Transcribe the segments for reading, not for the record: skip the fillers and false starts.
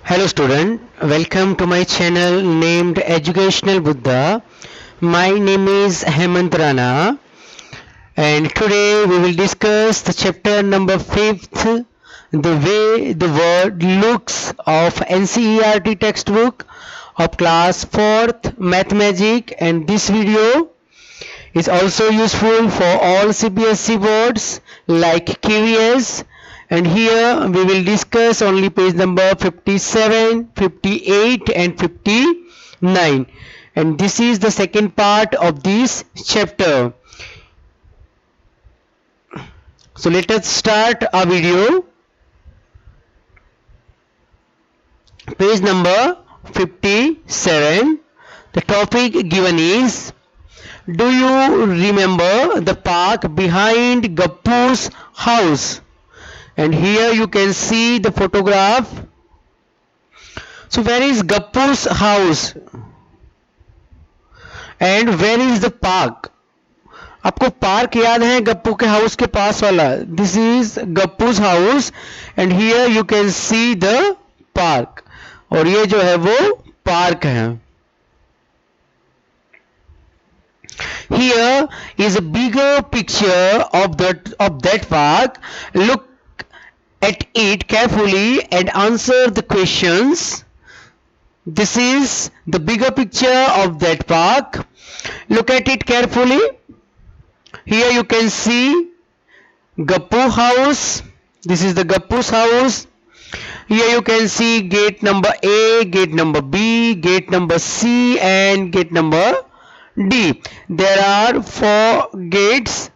Hello student, welcome to my channel named Educational Buddha. My name is Hemant Rana and today we will discuss the chapter number 5th, the way the world looks of NCERT textbook of class 4th Math Magic, and this video is also useful for all CBSE boards like QES. And here we will discuss only page number 57, 58 and 59, and this is the second part of this chapter. So let us start our video. Page number 57. The topic given is, do you remember the park behind Gappu's house? And here you can see the photograph. So where is Gappu's house and where is the park? आपको park याद है गप्पू के house के पास वाला? This is Gappu's house and here you can see the park, और ये जो है वो पार्क है. Here is a bigger picture of that park. Look at it carefully and answer the questions. This is the bigger picture of that park. Look at it carefully. Here you can see Gappu house. This is the Gappu's house. Here you can see gate number A, gate number B, gate number C and gate number D. There are 4 gates,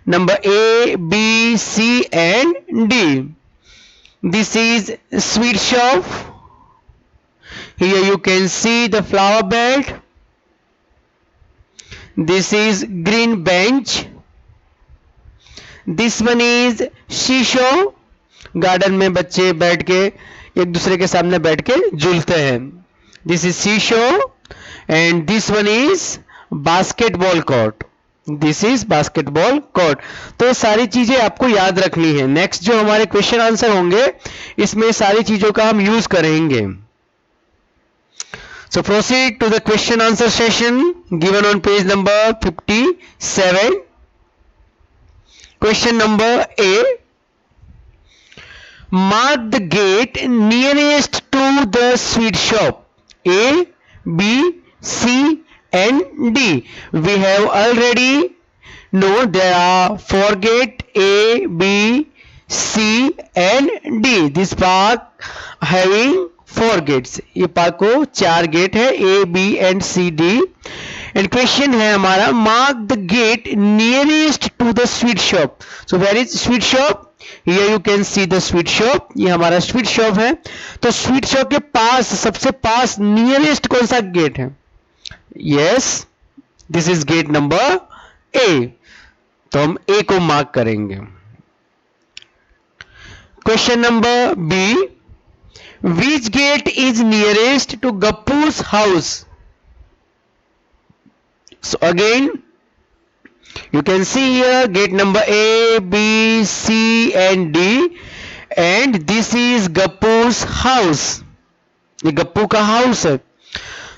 number A, B, C and D. This is sweet shop. Here you can see the flower bed. This is green bench. This one is शीशो. Garden में बच्चे बैठ के एक दूसरे के सामने बैठ के झूलते हैं. This is शीशो and this one is basketball court. This is basketball court. तो सारी चीजें आपको याद रखनी है. नेक्स्ट जो हमारे क्वेश्चन आंसर होंगे इसमें सारी चीजों का हम यूज करेंगे. So proceed to the question answer session given on page number 57. Question number A. Mark the gate nearest to the sweet shop. A, B, C and D. We have already know there are 4 gates A, B, C and D. This park having 4 gates. ये park को 4 gate है A, B and C, D. And question है हमारा, mark the gate nearest to the sweet shop. So where is sweet shop? Here you can see the sweet shop. ये हमारा sweet shop है. तो sweet shop के पास, सबसे पास nearest कौन सा गेट है? Yes, this is gate number A. तो हम ए को मार्क करेंगे. Question number B. Which gate is nearest to Gappu's house? So again you can see here gate number A, B, C and D, and this is Gappu's house. ये गप्पू का house है.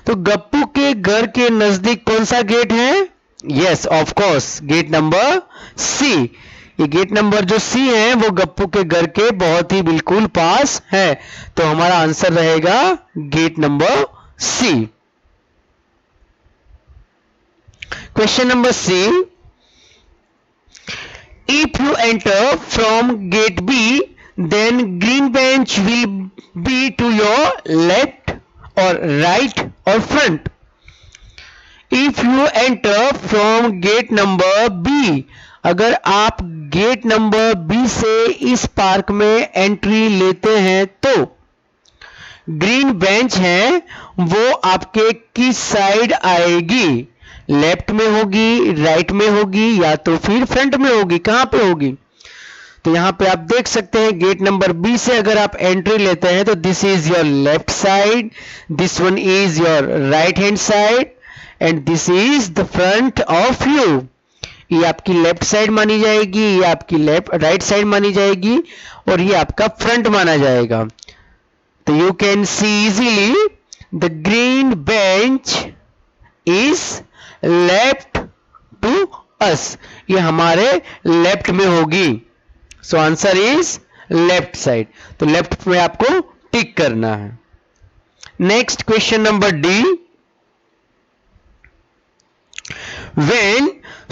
तो गप्पू के घर के नजदीक कौन सा गेट है? Yes, of course gate number C. ये गेट नंबर जो सी है वो गप्पू के घर के बहुत ही बिल्कुल पास है. तो हमारा आंसर रहेगा gate number C. Question number C. If you enter from gate B then green bench will be to your left और राइट और front. If you enter from gate number B, अगर आप गेट नंबर बी से इस park में entry लेते हैं तो ग्रीन बेंच है वो आपके किस साइड आएगी? लेफ्ट में होगी, राइट में होगी या तो फिर फ्रंट में होगी? कहां पे होगी? तो यहां पे आप देख सकते हैं गेट नंबर बी से अगर आप एंट्री लेते हैं तो this is your left side, this one is your right hand side and this is the front of you. ये आपकी लेफ्ट साइड मानी जाएगी, ये आपकी राइट साइड मानी जाएगी और ये आपका फ्रंट माना जाएगा. तो you can see easily the green bench is left to us. ये हमारे लेफ्ट में होगी. सो आंसर इज लेफ्ट साइड. तो लेफ्ट में आपको टिक करना है. Next question number D. When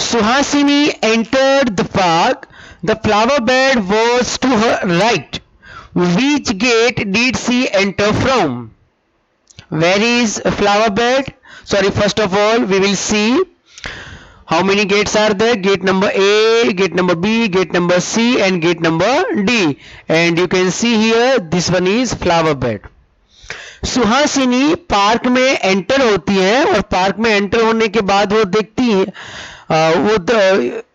Suhasini entered the park, the flower bed was to her right. Which gate did she enter from? Where is a flower bed? Sorry, first of all, we will see how many gates are there. Gate number A, gate number B, gate number C, and gate number D. And you can see here, this one is flower bed. Suhasini park में enter होती है और park में enter होने के बाद वो देखती है,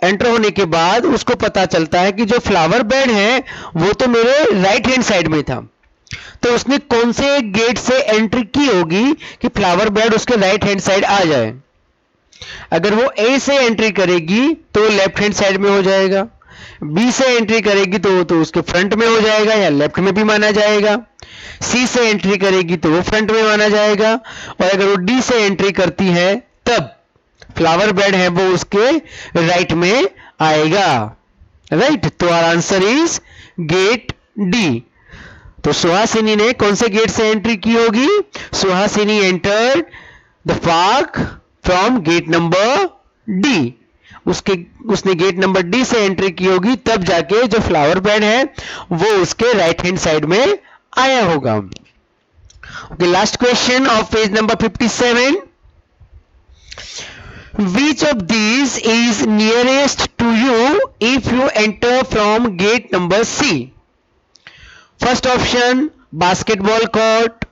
एंटर होने के बाद उसको पता चलता है कि जो फ्लावर बेड है वो तो मेरे राइट हैंड साइड में था. तो उसने कौन से गेट से एंट्री की होगी कि फ्लावर बेड उसके राइट हैंड साइड आ जाए. अगर वो ए से एंट्री करेगी तो लेफ्ट हैंड साइड में हो जाएगा. बी से एंट्री करेगी तो उसके फ्रंट में हो जाएगा या लेफ्ट में भी माना जाएगा. सी से एंट्री करेगी तो वो फ्रंट में माना जाएगा. और अगर वो डी से एंट्री करती है तब फ्लावर बेड है वो उसके राइट में आएगा. राइट. तो our answer is gate D. तो सुहासिनी ने कौन से गेट से एंट्री की होगी? Suhasini entered the park from gate number D. उसने गेट नंबर डी से एंट्री की होगी, तब जाके जो फ्लावर बेड है वो उसके राइट हैंड साइड में आया होगा. Okay, last question of page number 57. Which of these is nearest to you if you enter from gate number C? First option, basketball court.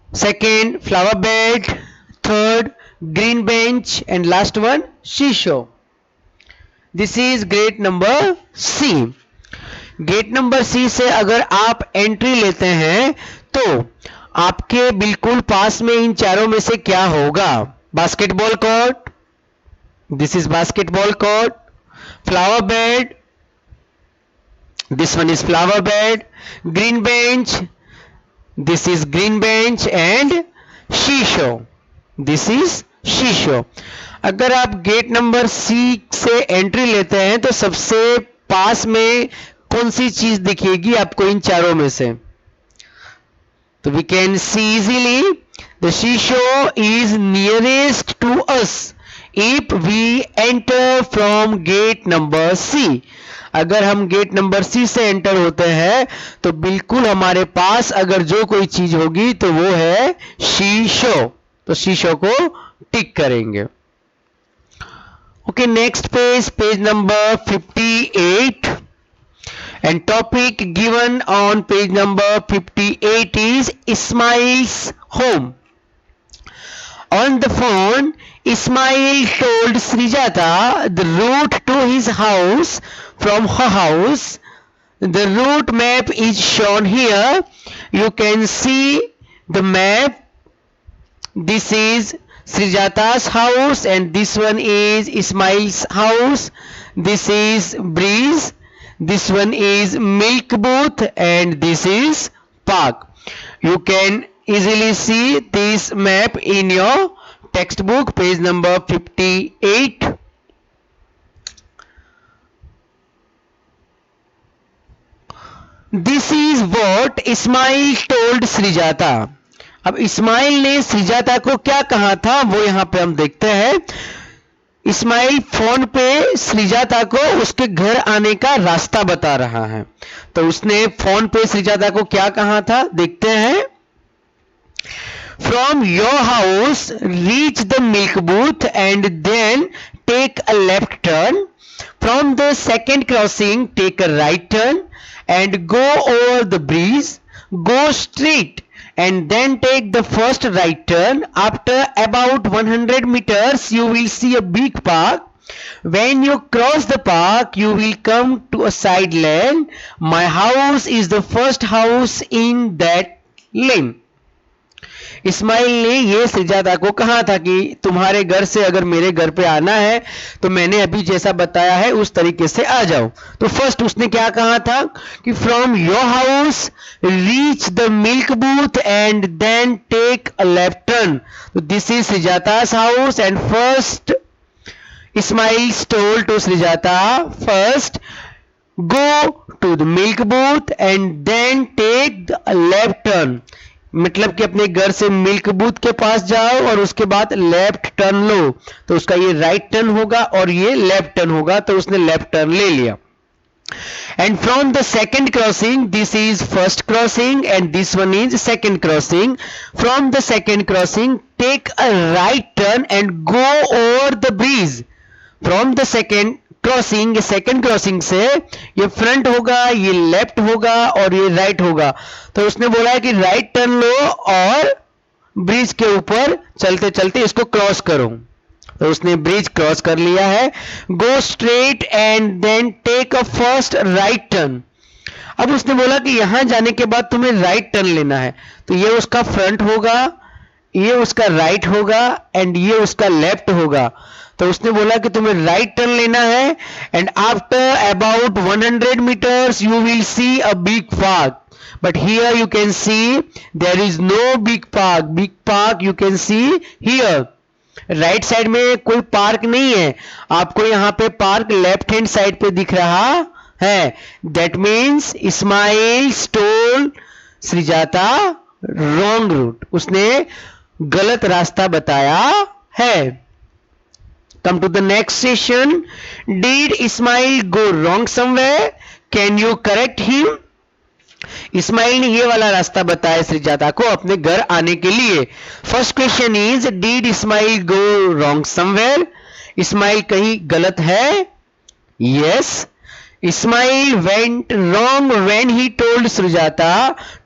Second, flower bed. Third, green bench. And last one, seesaw. This is gate number C. Gate number C से अगर आप entry लेते हैं तो आपके बिल्कुल पास में इन चारों में से क्या होगा? Basketball court, this is basketball court. Flower bed, this one is flower bed. Green bench, this is green bench. And शीशो, दिस इज शीशो. अगर आप गेट नंबर सी से एंट्री लेते हैं तो सबसे पास में कौन सी चीज दिखेगी आपको इन चारों में से? तो we can see easily the seesaw is nearest to us if we enter from gate number C. अगर हम गेट नंबर सी से एंटर होते हैं तो बिल्कुल हमारे पास अगर जो कोई चीज होगी तो वो है शीशो. तो शीशो को टिक करेंगे. Okay, next page, page number 58. And topic given on page number 58 is Ismail's home. On the phone, Ismail told Srijata the route to his house from her house. The route map is shown here. You can see the map. This is Srijata's house and this one is Ismail's house. This is Breeze. This one is milk booth and this is park. You can easily see this map in your textbook, page number 58. This is what Ismail told Srijata. अब इस्माइल ने सृजाता को क्या कहा था वो यहां पे हम देखते हैं. इस्माइल फोन पे सृजाता को उसके घर आने का रास्ता बता रहा है. तो उसने फोन पे सृजाता को क्या कहा था देखते हैं. From your house reach the milk booth and then take a left turn. From the second crossing take a right turn and go over the bridge. Go straight and then take the first right turn. After about 100 meters you will see a big park. When you cross the park you will come to a side lane. My house is the first house in that lane. Ismail ने ये सजादा को कहा था कि तुम्हारे घर से अगर मेरे घर पे आना है तो मैंने अभी जैसा बताया है उस तरीके से आ जाओ। तो फर्स्ट उसने क्या कहा था कि from your house reach the milk booth and then take a left turn. तो this is Sajata's house and first Ismail told to Srijata, first go to the milk booth and then take the left turn। मतलब कि अपने घर से milk booth के पास जाओ और उसके बाद लेफ्ट टर्न लो। तो उसका ये राइट टर्न होगा और ये लेफ्ट टर्न होगा, तो उसने लेफ्ट टर्न ले लिया। And from the second crossing, this is first crossing and this one is second crossing. From the second crossing, take a right turn and go over the bridge। From the second crossing, second crossing से ये front होगा, ये left होगा और ये right होगा। तो उसने बोला है कि राइट टर्न लो और ब्रिज के ऊपर चलते चलते इसको क्रॉस करो। तो उसने ब्रिज क्रॉस कर लिया है। Go straight and then take a first right turn. अब उसने बोला कि यहां जाने के बाद तुम्हें राइट टर्न लेना है। तो ये उसका फ्रंट होगा, ये उसका राइट होगा एंड ये उसका लेफ्ट होगा। तो उसने बोला कि तुम्हें राइट टर्न लेना है and after about 100 metres you will see a big park, but here you can see there is no big park. Big park you can see here. Right side में कोई पार्क नहीं है, आपको यहां पे park left hand side पे दिख रहा है। That means Ismail told Srijata wrong route. उसने गलत रास्ता बताया है। Come to the next session. Did Ismail go wrong somewhere? Can you correct him? Ismail ने ये वाला रास्ता बताया श्रीजाता को अपने घर आने के लिए। First question is did Ismail go wrong somewhere? Ismail कहीं गलत है? Yes. Ismail went wrong when he told Srijata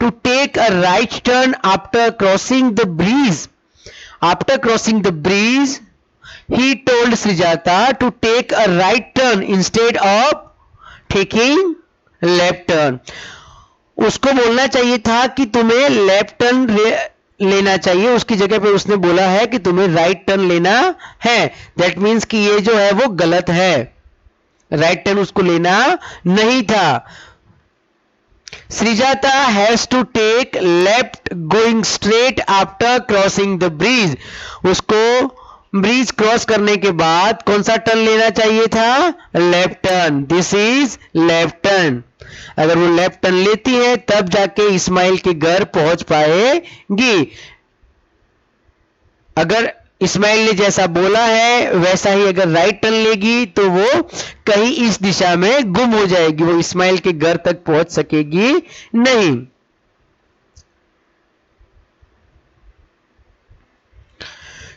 to take a right turn after crossing the bridge. After crossing the bridge, he told Srijata to take a right turn instead of taking left turn। उसको बोलना चाहिए था कि तुम्हें left turn लेना चाहिए, उसकी जगह पे उसने बोला है कि तुम्हें राइट टर्न लेना है। दैट मीन्स कि ये जो है वो गलत है, राइट टर्न उसको लेना नहीं था। Srijata has to take left going straight after crossing the bridge। उसको ब्रिज क्रॉस करने के बाद कौन सा टर्न लेना चाहिए था? Left turn. This is left turn. अगर वो लेफ्ट टर्न लेती है तब जाके इस्माइल के घर पहुंच पाएगी। अगर इस्माइल ने जैसा बोला है वैसा ही अगर राइट टर्न लेगी तो वो कहीं इस दिशा में गुम हो जाएगी, वो इस्माइल के घर तक पहुंच सकेगी नहीं।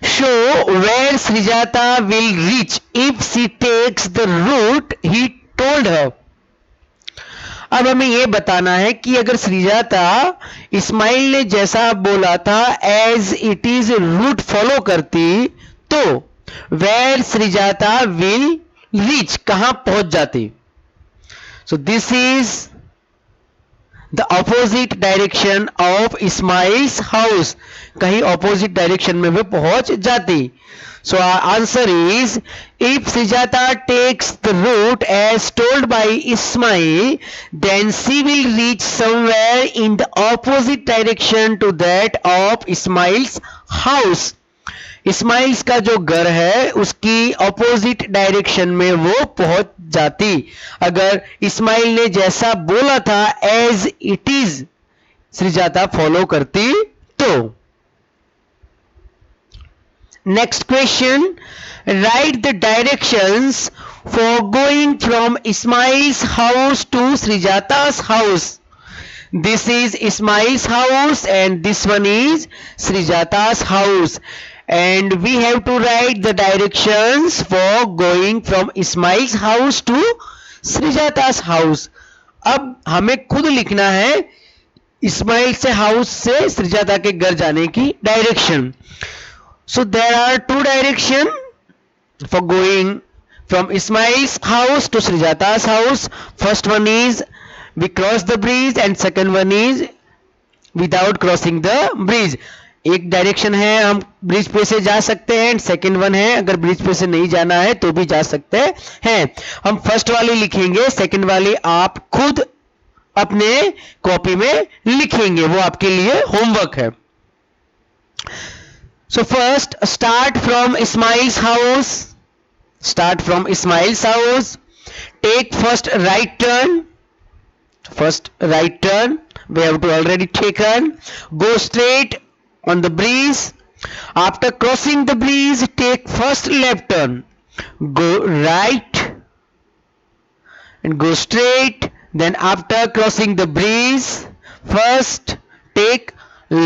Show where Srijata will reach if she takes the route he told her। अब हमें यह बताना है कि अगर श्रीजाता इस्माइल ने जैसा बोला था as it is route follow करती तो वेयर श्रीजाता विल रीच, कहां पहुंच जाती। So this is the opposite direction of Ismail's house, कहीं ऑपोजिट डायरेक्शन में वे पहुंच जाती। So answer is if Srijata takes the route as told by Ismail, then she will reach somewhere in the opposite direction to that of Ismail's house। Ismail's का जो घर है उसकी ऑपोजिट डायरेक्शन में वो पहुंच जाती अगर इस्माइल ने जैसा बोला था as it is Srijata follow करती तो। Next question, right the directions for going from Ismail's house to Srijata's house. This is Ismail's house and this one is Srijata's house and we have to write the directions for going from Ismail's house to Srijata's house। अब हमें खुद लिखना है इस्माइल से house से श्रीजाता के घर जाने की direction. So there are two direction for going from Ismail's house to Srijata's house. First one is we cross the bridge and second one is without crossing the bridge। एक डायरेक्शन है हम ब्रिज पे से जा सकते हैं, एंड सेकंड वन है अगर ब्रिज पे से नहीं जाना है तो भी जा सकते हैं। हम फर्स्ट वाली लिखेंगे, सेकंड वाली आप खुद अपने कॉपी में लिखेंगे, वो आपके लिए होमवर्क है। So first start from Ismail's house, start from Ismail's house, take first right turn, we have to already taken, go straight on the breeze, after crossing the breeze take first left turn, go right and go straight, then after crossing the breeze first take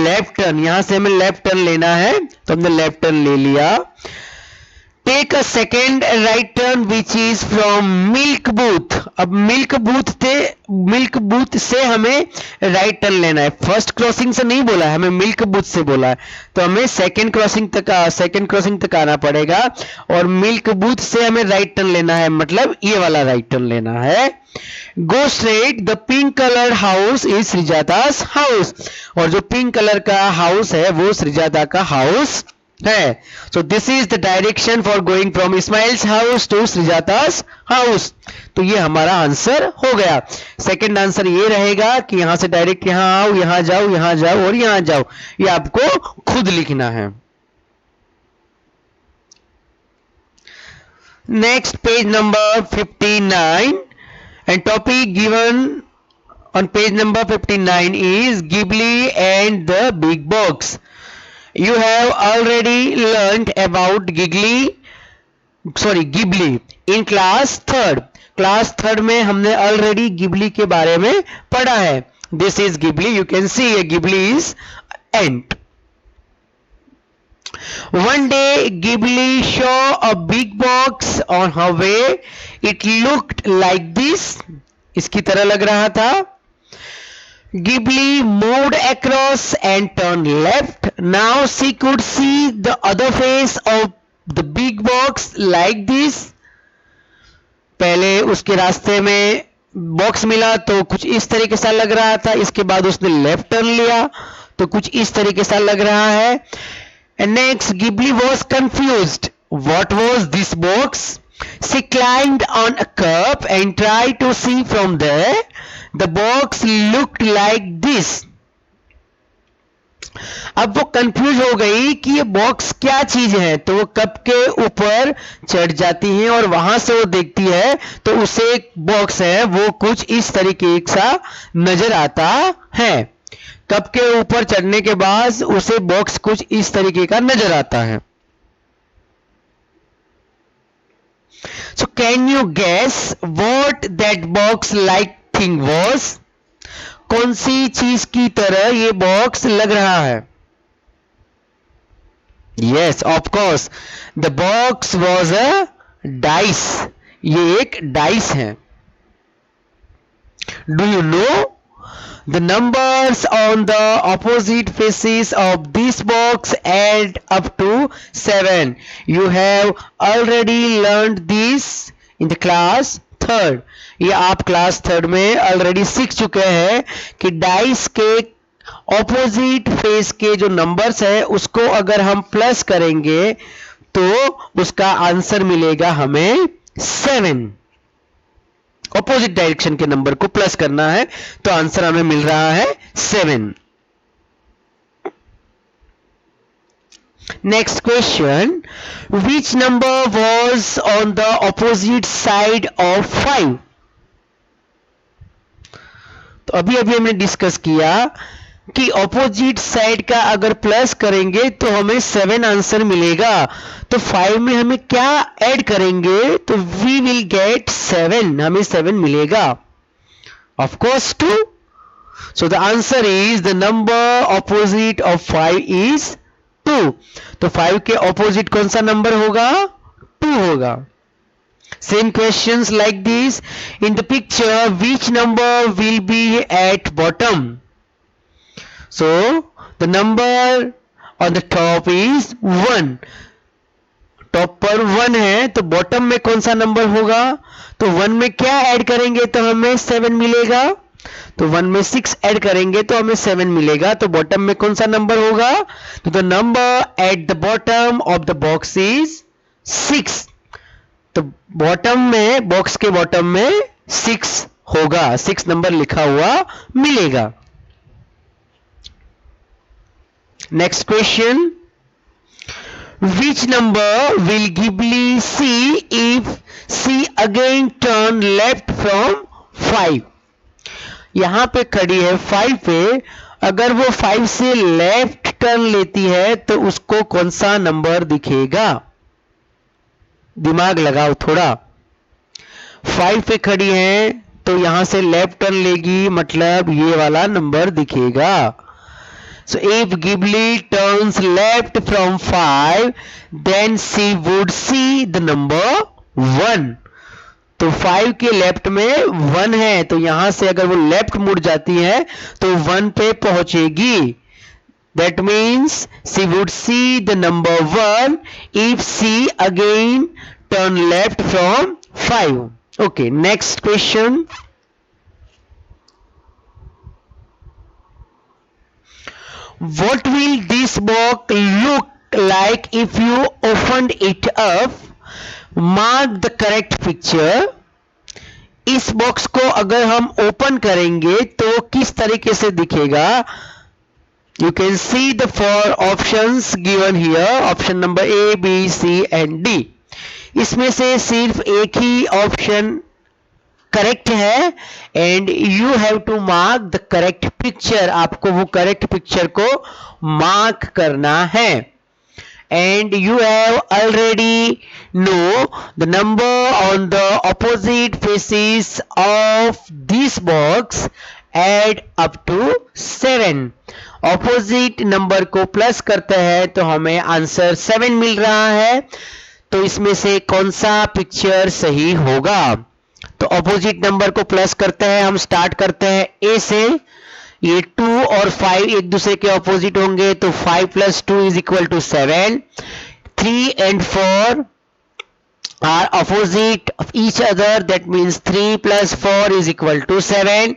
left turn, यहां से हमें left turn लेना है तो हमने left turn ले लिया। Take a second right turn which is from milk booth, अब मिल्क बूथ से हमें राइट टर्न लेना है, फर्स्ट क्रॉसिंग से नहीं बोला है, हमें मिल्क बूथ से बोला है, तो हमें सेकेंड क्रॉसिंग तक आना पड़ेगा और मिल्क बूथ से हमें राइट टर्न लेना है, मतलब ये वाला राइट टर्न लेना है। Go straight, the pink colour house is Srijata's house, और जो पिंक कलर का हाउस है वो सृजाता का हाउस है। So this is the direction for going from Ismail's house to Srijata's house. तो ये हमारा आंसर हो गया। सेकंड आंसर ये रहेगा कि यहां से डायरेक्ट यहां आओ, यहां जाओ और यहां जाओ, ये आपको खुद लिखना है। Next page number 59 and topic given on page number 59 is Ghibli and the Big Box. You have already learnt about Ghibli in class third में हमने already Ghibli के बारे में पढ़ा है। This is Ghibli, you can see Ghibli is ant. One day Ghibli saw a big box on her way. It looked like this, इसकी तरह लग रहा था। Ghibli moved across and turned left. Now she could see the other face of the big box like this. पहले उसके रास्ते में box मिला तो कुछ इस तरीके से लग रहा था, इसके बाद उसने लेफ्ट टर्न लिया तो कुछ इस तरीके से लग रहा है। And next Ghibli was confused. What was this box? She climbed on a curb and tried to see from there. The box looked like this. अब वो कंफ्यूज हो गई कि ये बॉक्स क्या चीज है, तो वो कप के ऊपर चढ़ जाती है और वहां से वो देखती है तो उसे एक बॉक्स है वो कुछ इस तरीके सा नजर आता है। कप के ऊपर चढ़ने के बाद उसे बॉक्स कुछ इस तरीके का नजर आता है। So can you guess what that box like thing was? कौन सी चीज की तरह ये बॉक्स लग रहा है? Yes, of course, the box was a dice. ये एक डाइस है। Do you know the numbers on the opposite faces of this box add up to 7? You have already learned this in the class third. ये आप class third में already सीख चुके हैं कि डाइस के ऑपोजिट फेस के जो नंबर्स है उसको अगर हम प्लस करेंगे तो उसका आंसर मिलेगा हमें 7। ऑपोजिट डायरेक्शन के नंबर को प्लस करना है तो आंसर हमें मिल रहा है 7। Next question, which number was on the opposite side of 5? तो अभी हमने डिस्कस किया कि ऑपोजिट साइड का अगर प्लस करेंगे तो हमें 7 आंसर मिलेगा, तो 5 में हमें क्या ऐड करेंगे तो वी विल गेट 7, हमें 7 मिलेगा, of course 2। So the answer is the number opposite of 5 is 2। तो 5 के ऑपोजिट कौन सा नंबर होगा? 2 होगा। Same questions like this. In the picture, which number will be at bottom? So, the number on the top is 1. Top पर 1 है तो bottom में कौन सा नंबर होगा? तो 1 में क्या ऐड करेंगे तो हमें 7 मिलेगा? तो 1 में 6 ऐड करेंगे तो हमें 7 मिलेगा। तो बॉटम में कौन सा नंबर होगा? तो the number at the bottom of the box is 6। तो बॉटम में, बॉक्स के बॉटम में 6 होगा, 6 नंबर लिखा हुआ मिलेगा। Next question, which number will Ghibli see if she again turn left from 5? यहां पे खड़ी है 5 पे, अगर वो 5 से लेफ्ट टर्न लेती है तो उसको कौन सा नंबर दिखेगा? दिमाग लगाओ थोड़ा। 5 पे खड़ी है तो यहां से लेफ्ट टर्न लेगी, मतलब ये वाला नंबर दिखेगा। So if Ghibli turns left from 5, then she would see the number 1. तो 5 के लेफ्ट में 1 है, तो यहां से अगर वो लेफ्ट मुड़ जाती है तो 1 पे पहुंचेगी। That means she would see the number 1 if she again turn left from 5. Okay, next question. What will this box look like if you opened it up? Mark the correct picture. इस box को अगर हम open करेंगे तो किस तरीके से दिखेगा? You can see the 4 options given here. Option number A, B, C and D. इसमें से सिर्फ एक ही ऑप्शन करेक्ट है and you have to mark the correct picture. आपको वो करेक्ट पिक्चर को मार्क करना है and you have already know the number on the opposite faces of this box add up to 7। Opposite number को plus करते हैं तो हमें आंसर 7 मिल रहा है। तो इसमें से कौन सा पिक्चर सही होगा? तो ऑपोजिट नंबर को प्लस करते हैं, हम स्टार्ट करते हैं ए से। ये 2 और 5 एक दूसरे के ऑपोजिट होंगे तो 5 + 2 = 7। 3 and 4 are opposite of each other, that means 3 + 4 = 7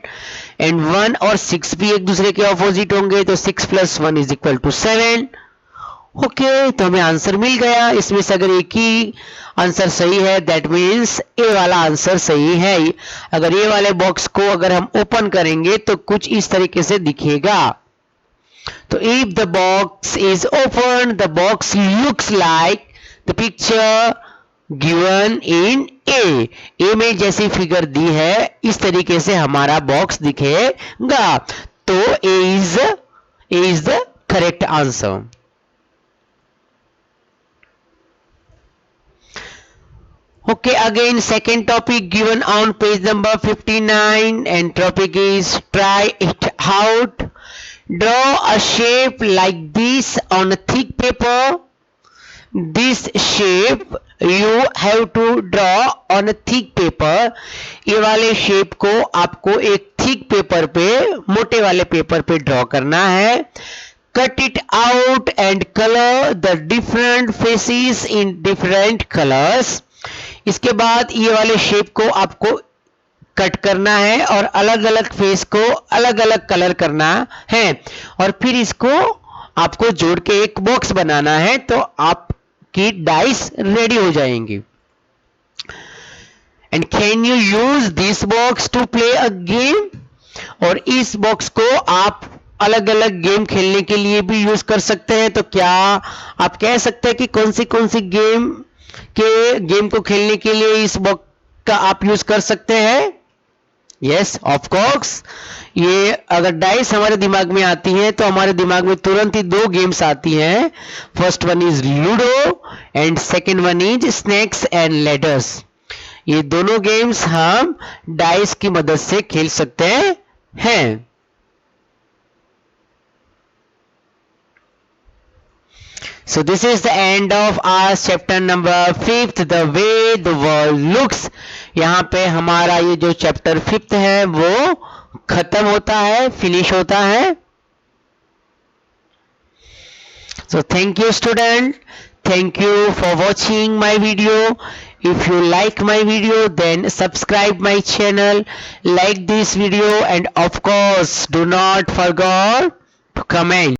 and 1 और 6 भी एक दूसरे के ऑपोजिट होंगे तो 6 + 1 = 7। ओके, तो हमें आंसर मिल गया। इसमें से अगर एक ही आंसर सही है दैट मीन्स ए वाला आंसर सही है। अगर ए वाले बॉक्स को अगर हम ओपन करेंगे तो कुछ इस तरीके से दिखेगा। तो if the box is open the box looks like the picture given in A में जैसी फिगर दी है इस तरीके से हमारा बॉक्स दिखेगा। तो A is the correct answer. Okay, again second topic given on page number 59 and topic is try it out. Draw a shape like this on a thick paper. This shape you have to draw on a thick paper. ये वाले shape को आपको एक thick paper पे, मोटे वाले paper पे draw करना है। Cut it out and color the different faces in different colors. इसके बाद ये वाले शेप को आपको कट करना है और अलग अलग फेस को अलग अलग कलर करना है और फिर इसको आपको जोड़ के एक बॉक्स बनाना है तो आपकी डाइस रेडी हो जाएंगी। And can you use this box to play a game? और इस बॉक्स को आप अलग अलग गेम खेलने के लिए भी यूज कर सकते हैं। तो क्या आप कह सकते हैं कि कौन सी गेम को खेलने के लिए इस बॉक्स का आप यूज कर सकते हैं? Yes, of course. ये अगर डाइस हमारे दिमाग में आती है तो हमारे दिमाग में तुरंत ही 2 गेम्स आती हैं। First one is ludo and second one is snakes and ladders. ये दोनों गेम्स हम डाइस की मदद से खेल सकते हैं। So this is the end of our chapter number 5th, the way the world looks. यहाँ पे हमारा ये जो चैप्टर 5th है वो खत्म होता है, फिनिश होता है। So thank you student, thank you for watching my video If you like my video, then subscribe my channel, like this video, and of course do not forget to comment.